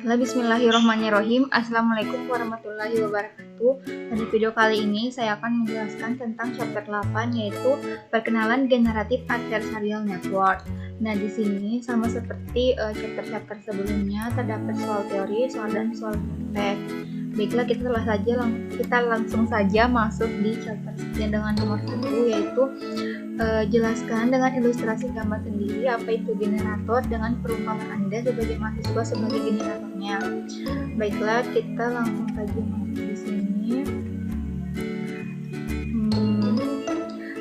Bismillahirrahmanirrahim. Assalamualaikum warahmatullahi wabarakatuh. Pada video kali ini saya akan menjelaskan tentang chapter 8, yaitu perkenalan generatif adversarial network. Nah, di sini sama seperti chapter-chapter sebelumnya, terdapat soal teori, soal dan soal praktek. Baiklah, kita langsung saja masuk di chapter dengan nomor 1, yaitu jelaskan dengan ilustrasi gambar sendiri apa itu generator dengan perumpamaan Anda sebagai mahasiswa sebagai generatornya. Baiklah, kita langsung saja masuk di sini.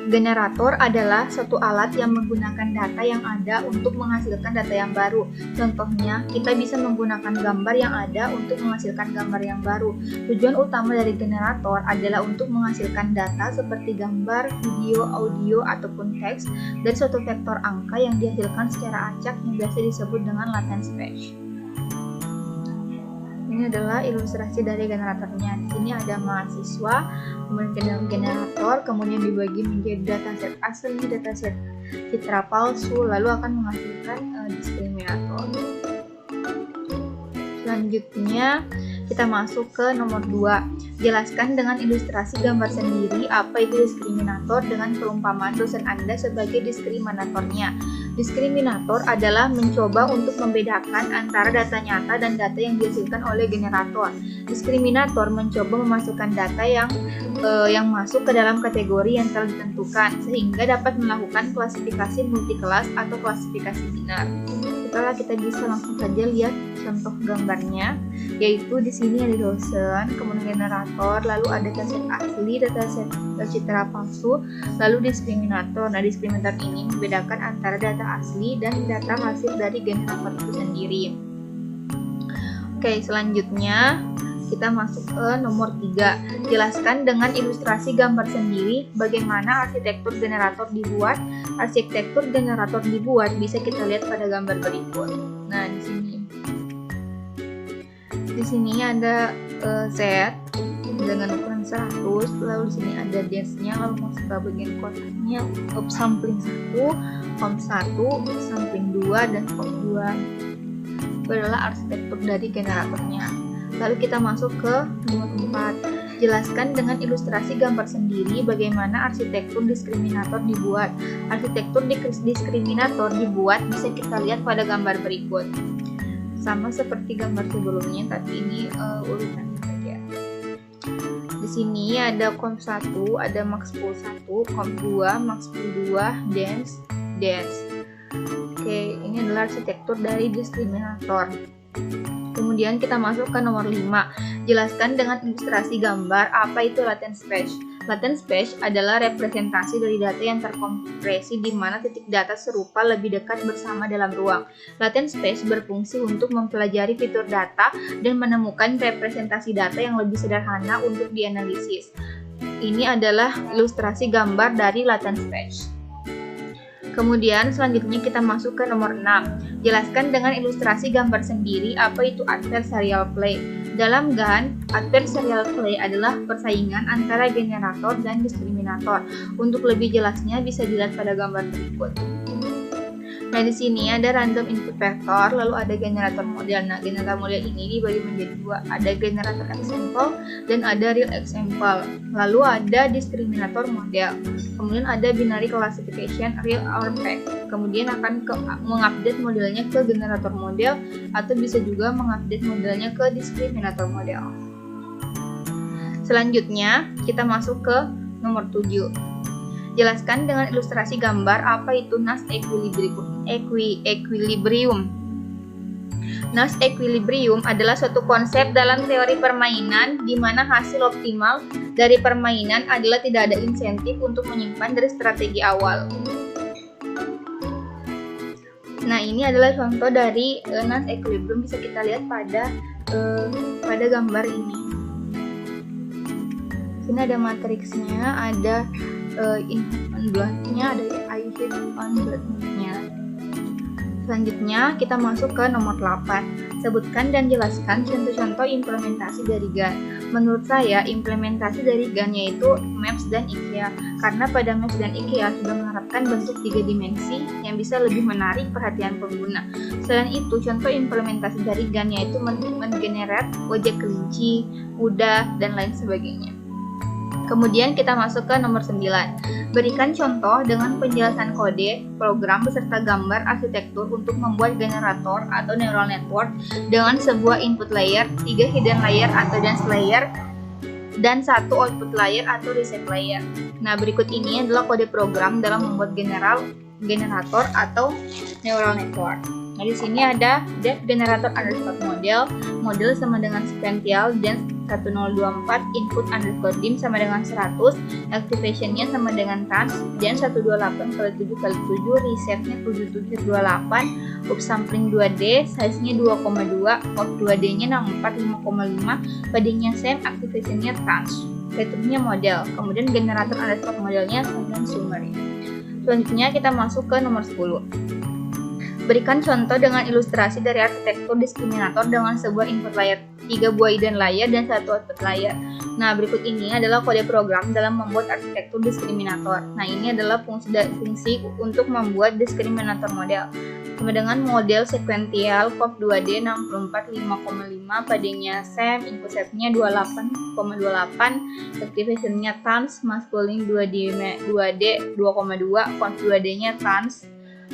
Generator adalah suatu alat yang menggunakan data yang ada untuk menghasilkan data yang baru. Contohnya, kita bisa menggunakan gambar yang ada untuk menghasilkan gambar yang baru. Tujuan utama dari generator adalah untuk menghasilkan data seperti gambar, video, audio, ataupun teks dari suatu vektor angka yang dihasilkan secara acak yang biasa disebut dengan latent space. Ini adalah ilustrasi dari generatornya. Di sini ada mahasiswa, kemudian generator, kemudian dibagi menjadi dataset asli, dataset citra palsu, lalu akan menghasilkan diskriminator. Selanjutnya kita masuk ke nomor 2. Jelaskan dengan ilustrasi gambar sendiri apa itu diskriminator dengan perumpamaan dosen Anda sebagai diskriminatornya. Diskriminator adalah mencoba untuk membedakan antara data nyata dan data yang dihasilkan oleh generator. Diskriminator mencoba memasukkan data yang masuk ke dalam kategori yang telah ditentukan, sehingga dapat melakukan klasifikasi multikelas atau klasifikasi binar. Setelah kita bisa langsung saja lihat contoh gambarnya, yaitu di sini ada dosen, kemudian generator, lalu ada dataset asli, dataset citra palsu, lalu diskriminator. Nah, diskriminator ini membedakan antara data asli dan data hasil dari generator itu sendiri. Oke, selanjutnya kita masuk ke nomor 3. Jelaskan dengan ilustrasi gambar sendiri bagaimana arsitektur generator dibuat. Arsitektur generator dibuat bisa kita lihat pada gambar berikut. Nah, di sini ada Z dengan ukuran 100, lalu di sini ada dash-nya, lalu masuk ke bagian kotaknya, sampling 1, comp 1, sampling 2, dan comp 2. Itu adalah arsitektur dari generatornya. Lalu kita masuk ke nomor 4. Jelaskan dengan ilustrasi gambar sendiri bagaimana arsitektur diskriminator dibuat. Arsitektur diskriminator dibuat bisa kita lihat pada gambar berikut. Sama seperti gambar sebelumnya, tapi ini urutannya saja. Di sini ada comp 1, ada max pool 1, comp 2, max pool 2, dance. Oke, ini adalah arsitektur dari diskriminator. Kemudian kita masuk ke nomor 5. Jelaskan dengan ilustrasi gambar apa itu latent space. Latent space adalah representasi dari data yang terkompresi di mana titik data serupa lebih dekat bersama dalam ruang. Latent space berfungsi untuk mempelajari fitur data dan menemukan representasi data yang lebih sederhana untuk dianalisis. Ini adalah ilustrasi gambar dari latent space. Kemudian selanjutnya kita masuk ke nomor 6. Jelaskan dengan ilustrasi gambar sendiri apa itu adversarial play. Dalam GAN, adversarial play adalah persaingan antara generator dan diskriminator. Untuk lebih jelasnya bisa dilihat pada gambar berikut. Nah, di sini ada random input vector, lalu ada generator model. Nah, generator model ini dibagi menjadi 2. Ada generator example dan ada real example. Lalu ada diskriminator model. Kemudian ada binary classification real or fake. Kemudian akan mengupdate modelnya ke generator model atau bisa juga mengupdate modelnya ke diskriminator model. Selanjutnya kita masuk ke nomor 7. Jelaskan dengan ilustrasi gambar apa itu Nash equilibrium. Nash equilibrium adalah suatu konsep dalam teori permainan di mana hasil optimal dari permainan adalah tidak ada insentif untuk menyimpan dari strategi awal. Nah, ini adalah contoh dari Nash equilibrium, bisa kita lihat pada gambar ini. Sini ada matriksnya, ada input on blood-nya, ada output on blood-nya. Selanjutnya kita masuk ke nomor 8. Sebutkan dan jelaskan contoh-contoh implementasi dari GAN. Menurut saya, implementasi dari GAN yaitu Maps dan IKEA. Karena pada Maps dan IKEA sudah menerapkan bentuk 3 dimensi yang bisa lebih menarik perhatian pengguna. Selain itu, contoh implementasi dari GAN yaitu menggenerate wajah kelinci, kuda, dan lain sebagainya. Kemudian kita masuk ke nomor 9. Berikan contoh dengan penjelasan kode, program beserta gambar arsitektur untuk membuat generator atau neural network dengan sebuah input layer, 3 hidden layer atau dense layer, dan 1 output layer atau reset layer. Nah, berikut ini adalah kode program dalam membuat generator atau neural network. Nah, di sini ada def generator underscore model sama dengan sequential, dan 1024 input underscore dim sama dengan 100, activation-nya sama dengan trans, dan 128 kali 7 kali 7, reset-nya 7728, upsampling 2D, size-nya 2,2, out 2D-nya 65,5, PD-nya same, activation-nya trans, return-nya model, kemudian generator underscore modelnya dengan summary. Selanjutnya kita masuk ke nomor 10. Berikan contoh dengan ilustrasi dari arsitektur diskriminator dengan sebuah input layer, 3 buah hidden layer, dan 1 output layer. Nah, berikut ini adalah kode program dalam membuat arsitektur diskriminator. Nah, ini adalah fungsi untuk membuat diskriminator model. Sama dengan model sequential, pop 2D 64 5,5, PD-nya same, input set-nya 28,28, activation-nya trans, masculine 2D 2,2, cont 2D-nya trans,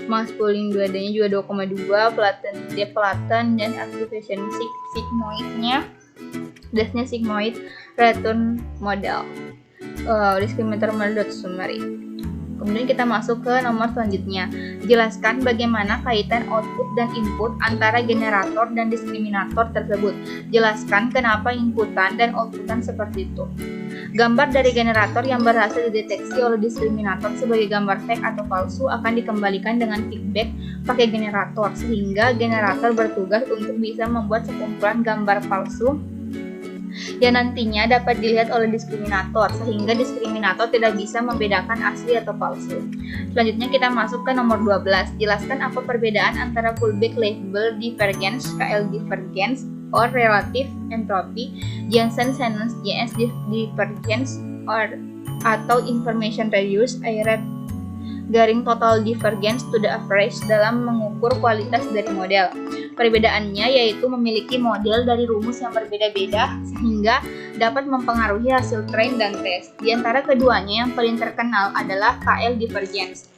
masculine 2D-nya juga 2,2, flatten, dan activation sigmoid-nya, dash-nya sigmoid, return model, discriminator model.summary. Kemudian kita masuk ke nomor selanjutnya. Jelaskan bagaimana kaitan output dan input antara generator dan diskriminator tersebut. Jelaskan kenapa inputan dan outputan seperti itu. Gambar dari generator yang berhasil dideteksi oleh diskriminator sebagai gambar fake atau palsu akan dikembalikan dengan feedback pakai generator, sehingga generator bertugas untuk bisa membuat sekumpulan gambar palsu yang nantinya dapat dilihat oleh diskriminator, sehingga diskriminator tidak bisa membedakan asli atau palsu. Selanjutnya kita masuk ke nomor 12. Jelaskan apa perbedaan antara Kullback Leibler divergence, KL divergence, or relative entropy, Jensen-Simons JS divergence, atau information reuse, IRED garing total divergence to the average dalam mengukur kualitas dari model. Perbedaannya yaitu memiliki model dari rumus yang berbeda-beda sehingga dapat mempengaruhi hasil train dan tes. Di antara keduanya yang paling terkenal adalah KL divergence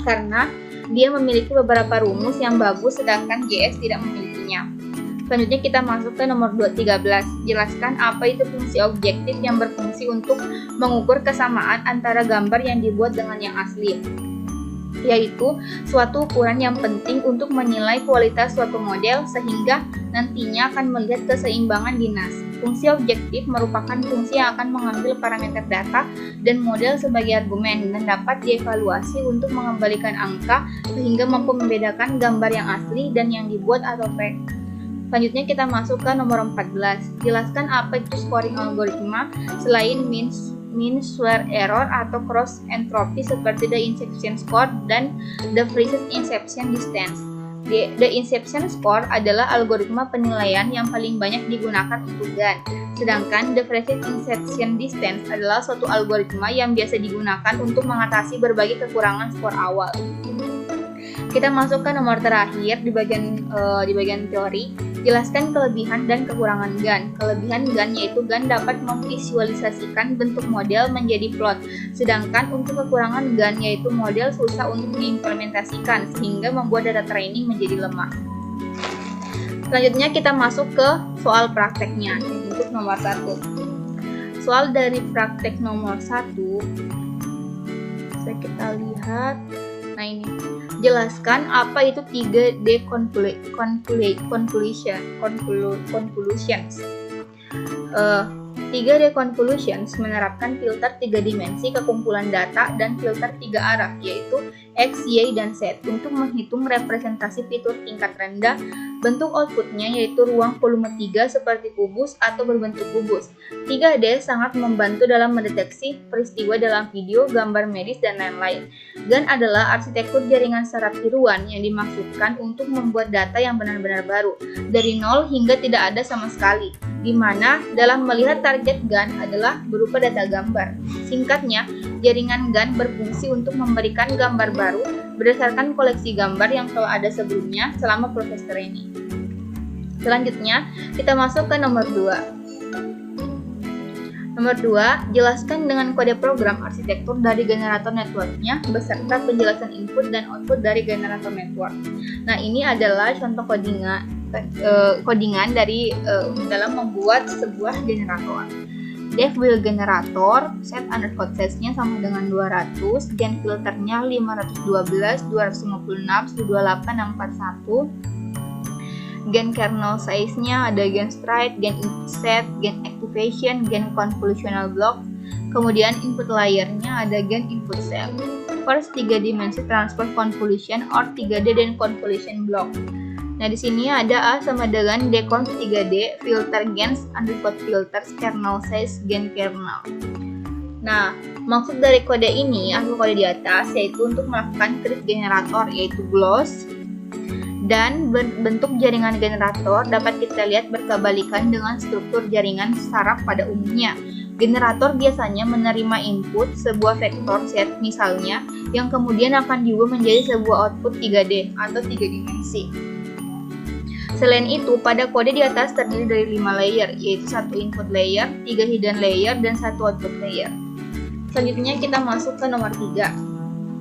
karena dia memiliki beberapa rumus yang bagus sedangkan JS tidak memilikinya. Selanjutnya kita masuk ke nomor 13. Jelaskan apa itu fungsi objektif yang berfungsi untuk mengukur kesamaan antara gambar yang dibuat dengan yang asli, yaitu suatu ukuran yang penting untuk menilai kualitas suatu model sehingga nantinya akan melihat keseimbangan di NAS. Fungsi objektif merupakan fungsi yang akan mengambil parameter data dan model sebagai argumen dan dapat dievaluasi untuk mengembalikan angka sehingga mampu membedakan gambar yang asli dan yang dibuat atau fake. Selanjutnya kita masuk ke nomor 14. Jelaskan apa itu scoring algoritma selain mean square error atau cross entropy seperti the inception score dan the freezes inception distance. The inception score adalah algoritma penilaian yang paling banyak digunakan untuk GAN. Sedangkan the freezes inception distance adalah suatu algoritma yang biasa digunakan untuk mengatasi berbagai kekurangan skor awal. Kita masuk ke nomor terakhir di bagian teori. Jelaskan kelebihan dan kekurangan GAN. Kelebihan GAN yaitu GAN dapat memvisualisasikan bentuk model menjadi plot. Sedangkan untuk kekurangan GAN yaitu model susah untuk diimplementasikan sehingga membuat data training menjadi lemah. Selanjutnya kita masuk ke soal prakteknya untuk nomor 1. Soal dari praktek nomor 1 bisa kita lihat. Nah ini, jelaskan apa itu 3D convolutions. 3D Convolutions menerapkan filter 3 dimensi kekumpulan data dan filter 3 arah, yaitu X, Y, dan Z, untuk menghitung representasi fitur tingkat rendah. Bentuk outputnya yaitu ruang volume 3 seperti kubus atau berbentuk kubus. 3D sangat membantu dalam mendeteksi peristiwa dalam video, gambar medis, dan lain-lain. GAN adalah arsitektur jaringan secara tiruan yang dimaksudkan untuk membuat data yang benar-benar baru, dari nol hingga tidak ada sama sekali, di mana dalam melihat target GAN adalah berupa data gambar. Singkatnya, jaringan GAN berfungsi untuk memberikan gambar baru berdasarkan koleksi gambar yang telah ada sebelumnya selama proses training. Selanjutnya, kita masuk ke nomor 2. Nomor 2, jelaskan dengan kode program arsitektur dari generator networknya beserta penjelasan input dan output dari generator network. Nah, ini adalah contoh codingan dari dalam membuat sebuah generator. Def wheel generator, set undercode size-nya sama dengan 200, gen filternya 512, 256, 2841. Gen kernel size-nya ada gen stride, gen input set, gen activation, gen convolutional block. Kemudian input layer-nya ada gen input cell. First 3 dimensi transfer convolution or 3D dan convolution block. Nah, di sini ada A sama dengan deconv 3D, filter gens, undercode filters, kernel size, gen kernel. Nah, maksud dari kode ini atau kode di atas yaitu untuk melakukan create generator, yaitu gloss. Dan bentuk jaringan generator dapat kita lihat berkebalikan dengan struktur jaringan saraf pada umumnya. Generator biasanya menerima input sebuah vektor set misalnya, yang kemudian akan diubah menjadi sebuah output 3D atau 3 dimensi. Selain itu, pada kode di atas terdiri dari 5 layer, yaitu 1 input layer, 3 hidden layer, dan 1 output layer. Selanjutnya kita masuk ke nomor 3.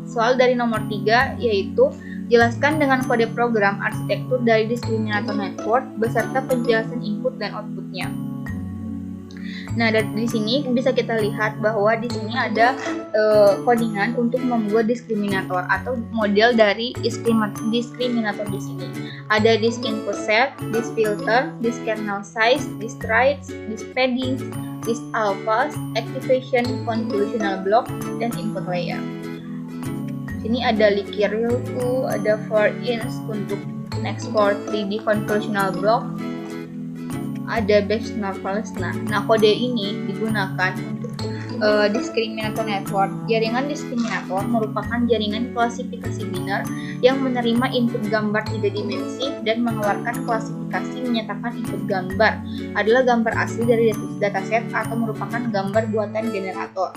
Soal dari nomor 3 yaitu jelaskan dengan kode program arsitektur dari diskriminator network beserta penjelasan input dan outputnya. Nah, di sini bisa kita lihat bahwa di sini ada codingan untuk membuat diskriminator atau model dari diskriminator di sini. Ada disk input set, disk filter, disk kernel size, disk strides, disk padding, disk alphas, activation, convolutional block, dan input layer. Sini ada Licky Real 2, ada 4-inch untuk next for 3D convolutional block, ada Best Narvals. Nah, kode ini digunakan untuk diskriminator network. Jaringan diskriminator merupakan jaringan klasifikasi biner yang menerima input gambar 3 dimensi dan mengeluarkan klasifikasi menyatakan input gambar adalah gambar asli dari dataset atau merupakan gambar buatan generator.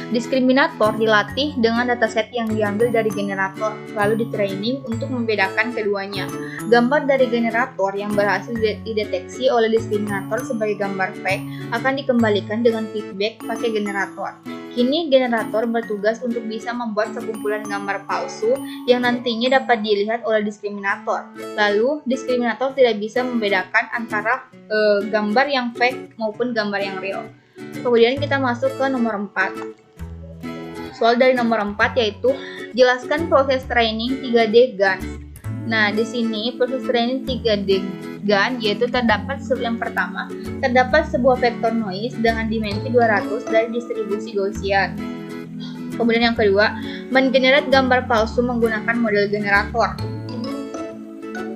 Diskriminator dilatih dengan dataset yang diambil dari generator, lalu di-training untuk membedakan keduanya. Gambar dari generator yang berhasil dideteksi oleh diskriminator sebagai gambar fake akan dikembalikan dengan feedback pakai generator. Kini generator bertugas untuk bisa membuat sekumpulan gambar palsu yang nantinya dapat dilihat oleh diskriminator. Lalu, diskriminator tidak bisa membedakan antara gambar yang fake maupun gambar yang real. Kemudian kita masuk ke nomor 4. Soal dari nomor 4 yaitu jelaskan proses training 3D GAN. Nah, di sini proses training 3D GAN yaitu terdapat yang pertama, terdapat sebuah vektor noise dengan dimensi 200 dari distribusi Gaussian. Kemudian yang kedua, menggenerate gambar palsu menggunakan model generator.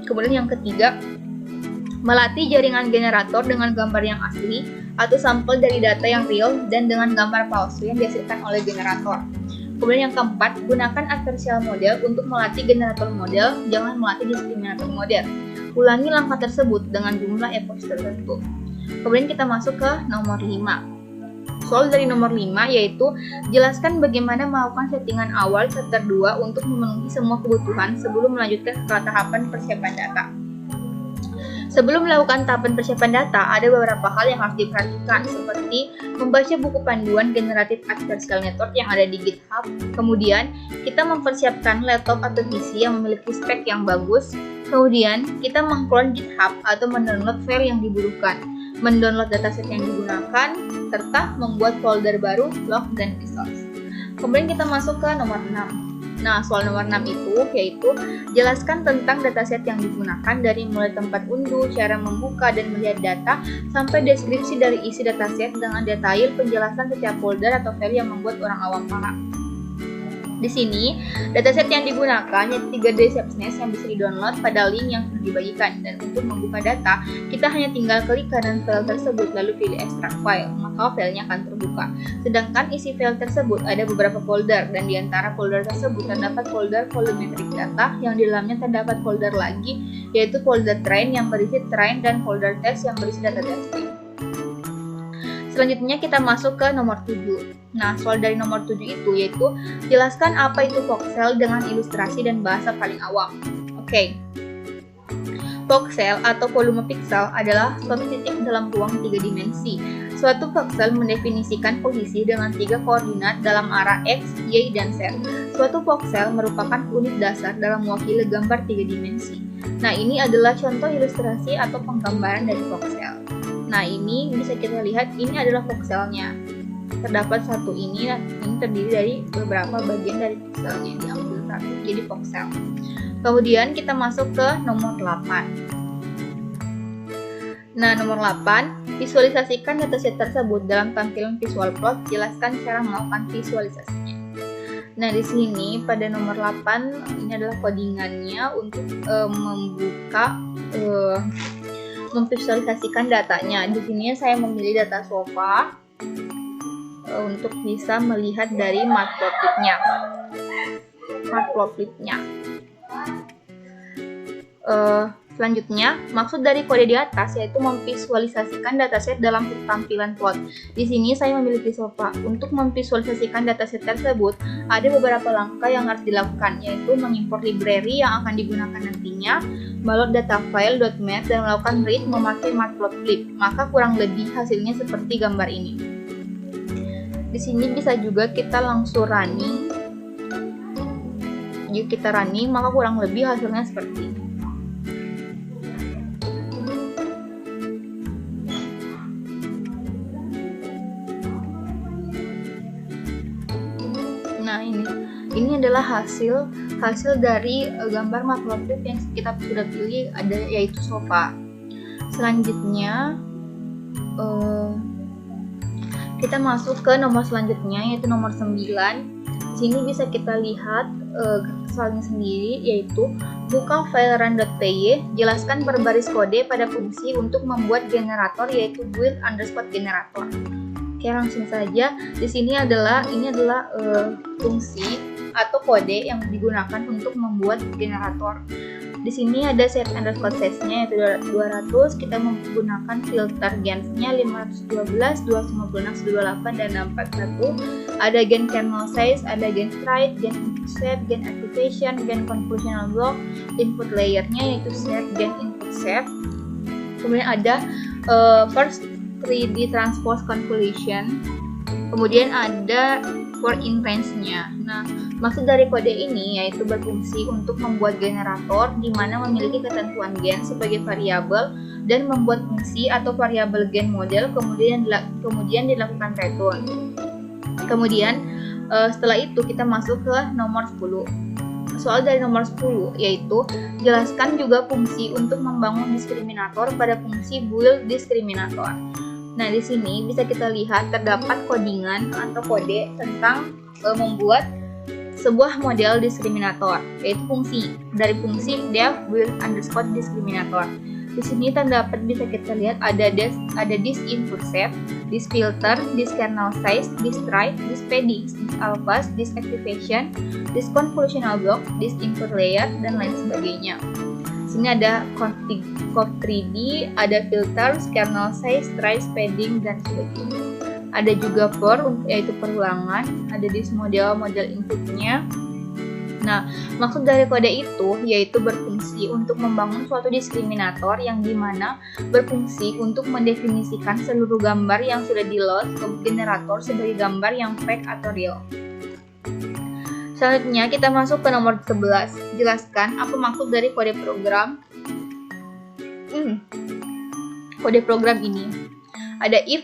Kemudian yang ketiga, melatih jaringan generator dengan gambar yang asli atau sampel dari data yang real dan dengan gambar palsu yang dihasilkan oleh generator. Kemudian yang keempat, gunakan adversarial model untuk melatih generator model, jangan melatih diskriminator model. Ulangi langkah tersebut dengan jumlah epoch tertentu. Kemudian kita masuk ke nomor 5. Soal dari nomor 5 yaitu jelaskan bagaimana melakukan settingan awal chapter 2 untuk memenuhi semua kebutuhan sebelum melanjutkan ke tahapan persiapan data. Sebelum melakukan tahapan persiapan data, ada beberapa hal yang harus diperhatikan, seperti membaca buku panduan generatif adversarial network yang ada di GitHub. Kemudian, kita mempersiapkan laptop atau PC yang memiliki spek yang bagus. Kemudian, kita mengclone GitHub atau mendownload file yang dibutuhkan, mendownload dataset yang digunakan, serta membuat folder baru, log, dan resource. Kemudian kita masuk ke nomor 6. Nah, soal nomor 6 itu yaitu jelaskan tentang dataset yang digunakan dari mulai tempat unduh, cara membuka dan melihat data, sampai deskripsi dari isi dataset dengan detail penjelasan setiap folder atau file yang membuat orang awam paham. Di sini, dataset yang digunakan yaitu 3D SAPSNES yang bisa di-download pada link yang sudah dibagikan. Dan untuk membuka data, kita hanya tinggal klik kanan file tersebut lalu pilih extract file, maka filenya akan terbuka. Sedangkan isi file tersebut ada beberapa folder, dan di antara folder tersebut terdapat folder volumetric data yang di dalamnya terdapat folder lagi, yaitu folder train yang berisi train dan folder test yang berisi data testing. Selanjutnya kita masuk ke nomor 7. Nah, soal dari nomor 7 itu yaitu jelaskan apa itu voxel dengan ilustrasi dan bahasa paling awam. Oke. Voxel atau volume piksel adalah suatu titik dalam ruang 3 dimensi. Suatu voxel mendefinisikan posisi dengan 3 koordinat dalam arah X, Y, dan Z. Suatu voxel merupakan unit dasar dalam mewakili gambar 3 dimensi. Nah, ini adalah contoh ilustrasi atau penggambaran dari voxel. Nah, ini bisa kita lihat, ini adalah voxelnya. Terdapat satu ini terdiri dari beberapa bagian dari pixelnya diambil satu, jadi voxel. Kemudian kita masuk ke nomor 8. Nah, nomor 8, visualisasikan dataset tersebut dalam tampilan visual plot, jelaskan cara melakukan visualisasinya. Nah, di sini pada nomor 8 ini adalah codingannya untuk memvisualisasikan datanya. Di sini saya memilih data sofa untuk bisa melihat dari matplotlibnya. Selanjutnya, maksud dari kode di atas yaitu memvisualisasikan dataset dalam tampilan plot. Di sini saya memiliki sofa. Untuk memvisualisasikan dataset tersebut, ada beberapa langkah yang harus dilakukan, yaitu mengimport library yang akan digunakan nantinya, meload data file .mat dan melakukan read memakai matplotlib. Maka kurang lebih hasilnya seperti gambar ini. Di sini bisa juga kita langsung running. Jika kita running, maka kurang lebih hasilnya seperti ini. Nah, ini adalah hasil dari gambar matplotlib yang kita sudah pilih, ada yaitu sofa. Selanjutnya kita masuk ke nomor selanjutnya yaitu nomor 9. Di sini bisa kita lihat soalnya sendiri, yaitu buka file run.py, jelaskan berbaris kode pada fungsi untuk membuat generator yaitu build_generator. Oke, langsung saja. Di sini adalah fungsi atau kode yang digunakan untuk membuat generator. Di sini ada set underscore size-nya yaitu 200. Kita menggunakan filter gens-nya 512, 256, 28 dan 641. Ada gen kernel size, ada gen stride, gen input shape, gen activation, gen convolutional block, input layer-nya yaitu shape, gen input shape. Kemudian ada first 3D transpose convolution. Kemudian ada for in range-nya. Nah, maksud dari kode ini yaitu berfungsi untuk membuat generator di mana memiliki ketentuan gen sebagai variabel dan membuat fungsi atau variabel gen model kemudian dilakukan return. Kemudian setelah itu kita masuk ke nomor 10. Soal dari nomor 10 yaitu jelaskan juga fungsi untuk membangun diskriminator pada fungsi build diskriminator. Nah, di sini bisa kita lihat terdapat codingan atau kode tentang membuat sebuah model diskriminator, yaitu dari fungsi def build_diskriminator. Di sini terdapat bisa kita lihat ada this input shape, this filter, this kernel size, this stride, this padding, this alphas, this activation, this convolutional block, this input layer dan lain sebagainya. Di sini ada config 3D, ada filter, kernel size, stride, padding dan sebagainya. Ada juga for yaitu perulangan, ada this model inputnya. Nah, maksud dari kode itu yaitu berfungsi untuk membangun suatu diskriminator yang dimana berfungsi untuk mendefinisikan seluruh gambar yang sudah di-load ke generator sebagai gambar yang fake atau real. Selanjutnya kita masuk ke nomor 11. Jelaskan apa maksud dari kode program. Kode program ini ada if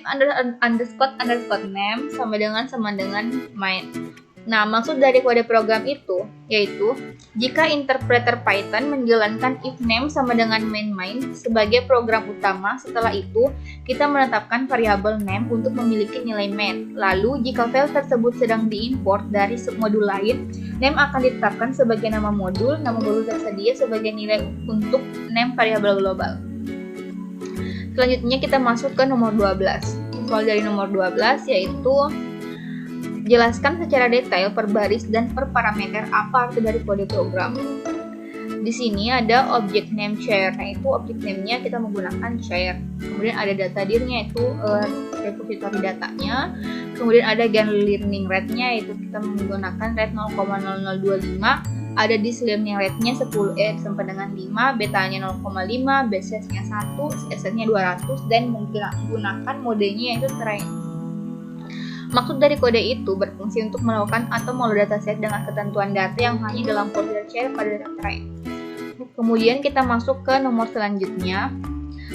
underscore name sama dengan main. Nah, maksud dari kode program itu yaitu jika interpreter Python menjalankan if name sama dengan main sebagai program utama, setelah itu kita menetapkan variabel name untuk memiliki nilai main. Lalu, jika file tersebut sedang diimport dari submodul lain, name akan ditetapkan sebagai nama modul tersedia sebagai nilai untuk name variabel global. Selanjutnya kita masuk ke nomor 12. Soal dari nomor 12 yaitu jelaskan secara detail per baris dan per parameter apa arti dari kode program. Di sini ada objek name share. Nah, itu objek name-nya kita menggunakan share. Kemudian ada data dir-nya, itu repository datanya. Kemudian ada gain learning rate-nya, itu kita menggunakan rate 0,0025. Ada dislearning rate-nya 10 sampai dengan 5, betanya 0,5, base size-nya 1, SSR-nya 200, dan menggunakan modenya yaitu train. Maksud dari kode itu berfungsi untuk melakukan atau meload dataset dengan ketentuan data yang hanya dalam folder share pada data train. Kemudian kita masuk ke nomor selanjutnya.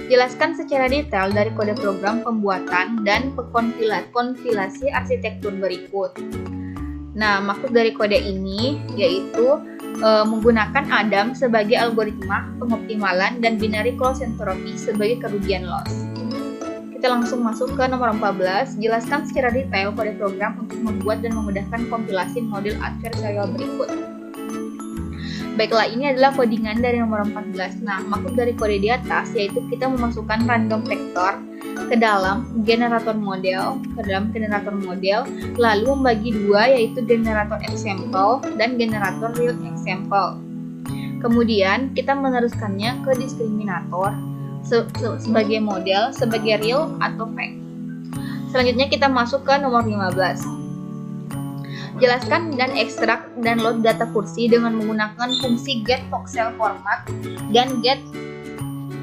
Jelaskan secara detail dari kode program pembuatan dan kompilasi arsitektur berikut. Nah, maksud dari kode ini yaitu menggunakan Adam sebagai algoritma pengoptimalan dan binary close entropy sebagai kerugian loss. Kita langsung masuk ke nomor 14, jelaskan secara detail kode program untuk membuat dan memudahkan kompilasi model adversarial berikut. Baiklah, ini adalah codingan dari nomor 14. Nah, maksud dari kode di atas yaitu kita memasukkan random vector ke dalam generator model, lalu membagi dua yaitu generator example dan generator real example. Kemudian kita meneruskannya ke diskriminator sebagai model, sebagai real atau fake. Selanjutnya kita masuk ke nomor 15. Jelaskan dan ekstrak dan load data kursi dengan menggunakan fungsi get voxel format dan get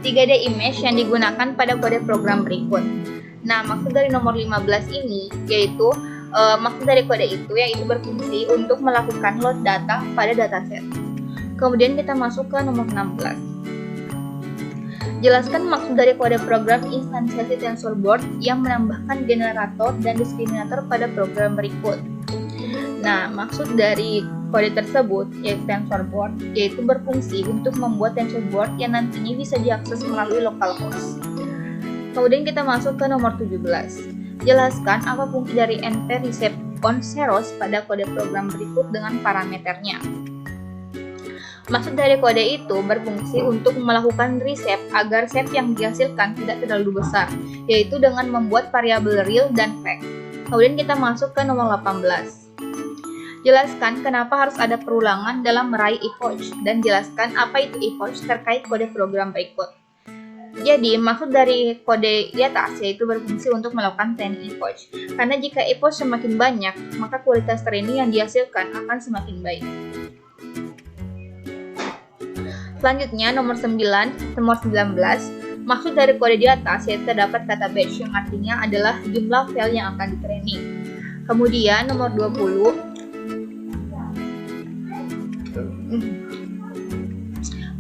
3D image yang digunakan pada kode program berikut. Nah, maksud dari nomor 15 ini yaitu maksud dari kode itu yaitu berfungsi untuk melakukan load data pada dataset. Kemudian kita masuk ke nomor 16. Jelaskan maksud dari kode program instansiasi TensorBoard yang menambahkan generator dan diskriminator pada program berikut. Nah, maksud dari kode tersebut yaitu TensorBoard yaitu berfungsi untuk membuat TensorBoard yang nantinya bisa diakses melalui localhost. Kemudian kita masuk ke nomor 17. Jelaskan apa fungsi dari np receive on zeros pada kode program berikut dengan parameternya. Maksud dari kode itu berfungsi untuk melakukan reset agar set yang dihasilkan tidak terlalu besar, yaitu dengan membuat variabel real dan fake. Kemudian kita masuk ke nomor 18. Jelaskan kenapa harus ada perulangan dalam meraih epoch dan jelaskan apa itu epoch terkait kode program berikut. Jadi, maksud dari kode di atas yaitu berfungsi untuk melakukan training epoch. Karena jika epoch semakin banyak, maka kualitas training yang dihasilkan akan semakin baik. Selanjutnya nomor 19, maksud dari kode di atas yaitu terdapat kata batch yang artinya adalah jumlah file yang akan di-training. Kemudian nomor 20,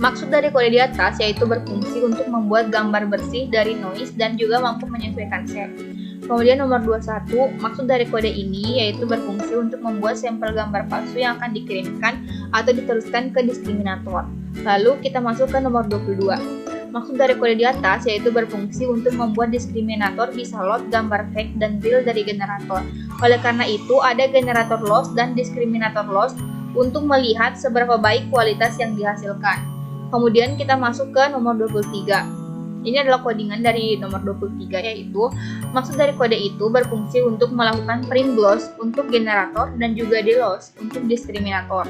maksud dari kode di atas yaitu berfungsi untuk membuat gambar bersih dari noise dan juga mampu menyesuaikan shape. Kemudian nomor 21, maksud dari kode ini yaitu berfungsi untuk membuat sampel gambar palsu yang akan dikirimkan atau diteruskan ke diskriminator. Lalu kita masuk ke nomor 22. Maksud dari kode di atas yaitu berfungsi untuk membuat diskriminator bisa load gambar fake dan real dari generator. Oleh karena itu ada generator loss dan diskriminator loss untuk melihat seberapa baik kualitas yang dihasilkan. Kemudian kita masuk ke nomor 23. Ini adalah codingan dari nomor 23 yaitu maksud dari kode itu berfungsi untuk melakukan print gloss untuk generator dan juga deloss untuk diskriminator.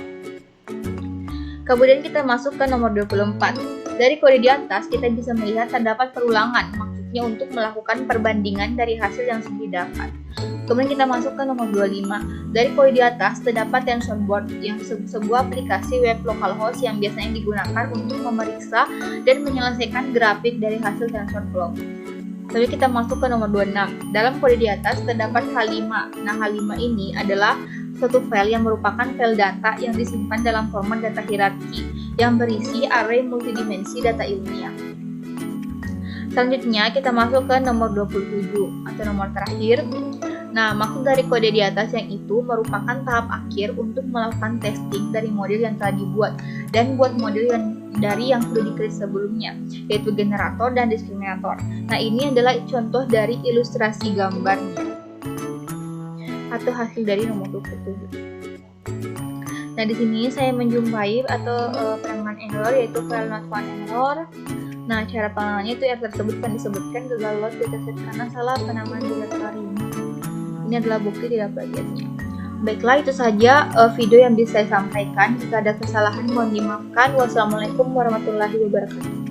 Kemudian kita masuk ke nomor 24. Dari kode di atas kita bisa melihat terdapat perulangan, maksudnya untuk melakukan perbandingan dari hasil yang sudah didapat. Kemudian kita masuk ke nomor 25. Dari kode di atas terdapat TensorBoard yang sebuah aplikasi web localhost yang biasanya digunakan untuk memeriksa dan menyelesaikan grafik dari hasil TensorFlow. Lalu kita masuk ke nomor 26. Dalam kode di atas terdapat H5. Nah, H5 ini adalah suatu file yang merupakan file data yang disimpan dalam format data hierarki yang berisi array multidimensi data ilmiah. Selanjutnya kita masuk ke nomor 27 atau nomor terakhir. Nah, maksud dari kode di atas yang itu merupakan tahap akhir untuk melakukan testing dari model yang telah dibuat dan buat model yang sudah dikreat sebelumnya, yaitu generator dan diskriminator. Nah, ini adalah contoh dari ilustrasi gambarnya atau hasil dari nomor 27. Nah, di sini saya menjumpai atau penanganan error yaitu file not found error. Nah, cara penanganannya itu error tersebut kan disebutkan gagal load dataset karena salah penambahan direktori. Ini adalah bukti tidak plagiatnya. Baiklah, itu saja video yang bisa saya sampaikan. Jika ada kesalahan mohon dimaafkan. Wassalamualaikum warahmatullahi wabarakatuh.